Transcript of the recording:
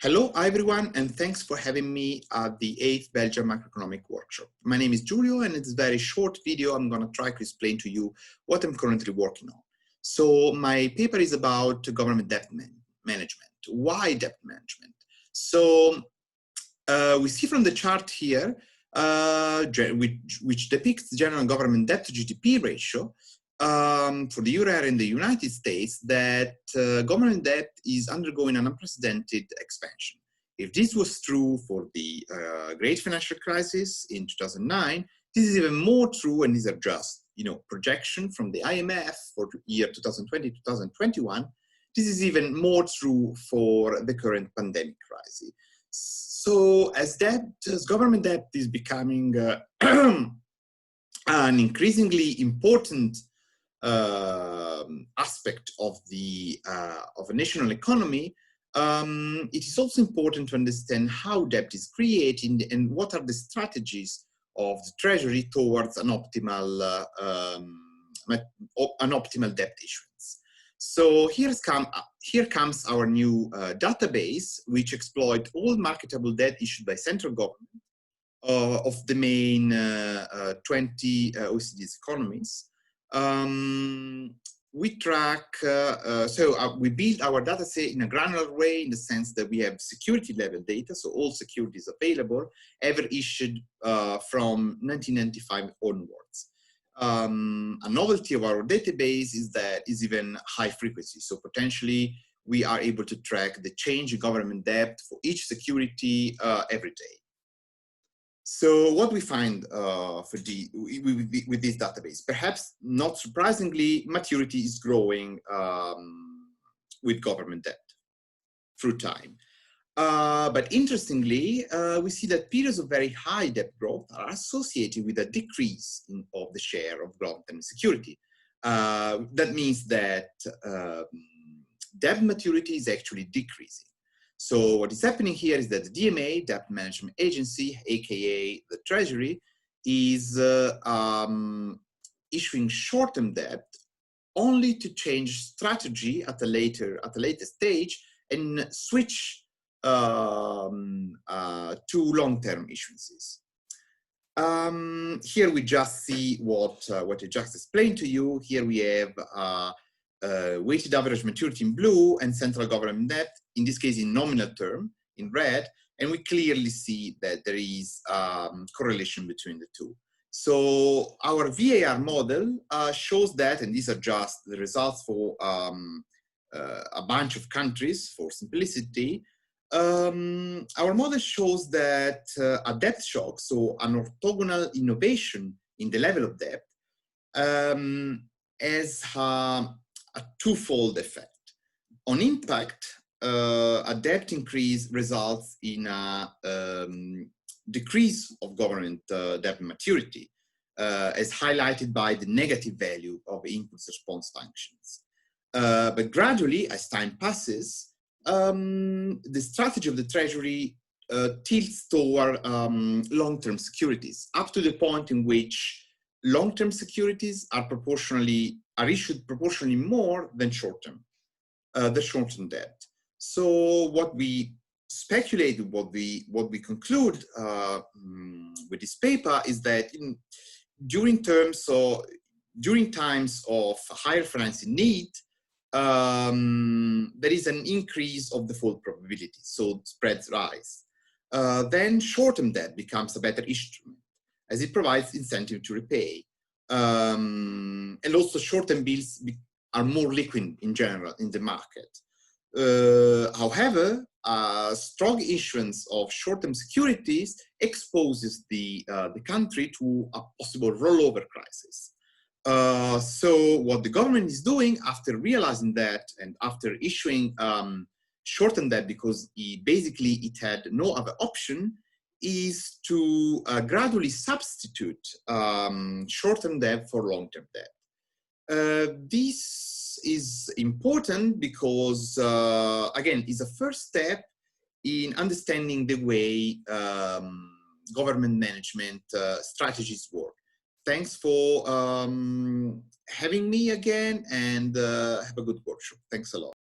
Hello everyone, and thanks for having me at the 8th Belgian Macroeconomic Workshop. My name is Giulio, and in this very short video, I'm going to try to explain to you what I'm currently working on. So my paper is about government debt management. Why debt management? So we see from the chart here, which depicts the general government debt to GDP ratio for the Euro area in the United States, that government debt is undergoing an unprecedented expansion. If this was true for the great financial crisis in 2009, this is even more true, and these are just projection from the IMF for the year 2020-2021. This is even more true for the current pandemic crisis. So as government debt is becoming an increasingly important aspect of a national economy, it is also important to understand how debt is created and what are the strategies of the Treasury towards an optimal debt issuance. So here comes our new database, which exploits all marketable debt issued by central government of the main 20 OECD's economies. We track, we build our data set in a granular way, in the sense that we have security level data, so all securities available ever issued from 1995 onwards. A novelty of our database is that it's even high frequency, so potentially we are able to track the change in government debt for each security every day. So what we find with this database, perhaps not surprisingly, maturity is growing with government debt through time. But interestingly, we see that periods of very high debt growth are associated with a decrease of the share of long-term security. That means that debt maturity is actually decreasing. So what is happening here is that the DMA, Debt Management Agency, aka the Treasury, is issuing short-term debt only to change strategy at a later stage and switch to long-term issuances. Here we just see what I just explained to you. Here we have weighted average maturity in blue and central government debt, in this case in nominal term, in red, and we clearly see that there is correlation between the two. So our VAR model shows that, and these are just the results for a bunch of countries for simplicity. Our model shows that a debt shock, so an orthogonal innovation in the level of debt, has a twofold effect. On impact, a debt increase results in a decrease of government debt maturity, as highlighted by the negative value of impulse response functions. But gradually, as time passes, the strategy of the Treasury tilts toward long-term securities, up to the point in which long-term securities are issued proportionally more than short-term, the short-term debt. So what we speculate, what we conclude with this paper is that during times of higher financing need, there is an increase of default probability, so spreads rise. Then short-term debt becomes a better instrument, as it provides incentive to repay. And also short-term bills are more liquid in general in the market. However, strong issuance of short-term securities exposes the country to a possible rollover crisis. So what the government is doing, after realizing that and after issuing short-term debt because it had no other option, is to gradually substitute short-term debt for long-term debt. This is important because, again, it's a first step in understanding the way government management strategies work. Thanks for having me again, and have a good workshop. Thanks a lot.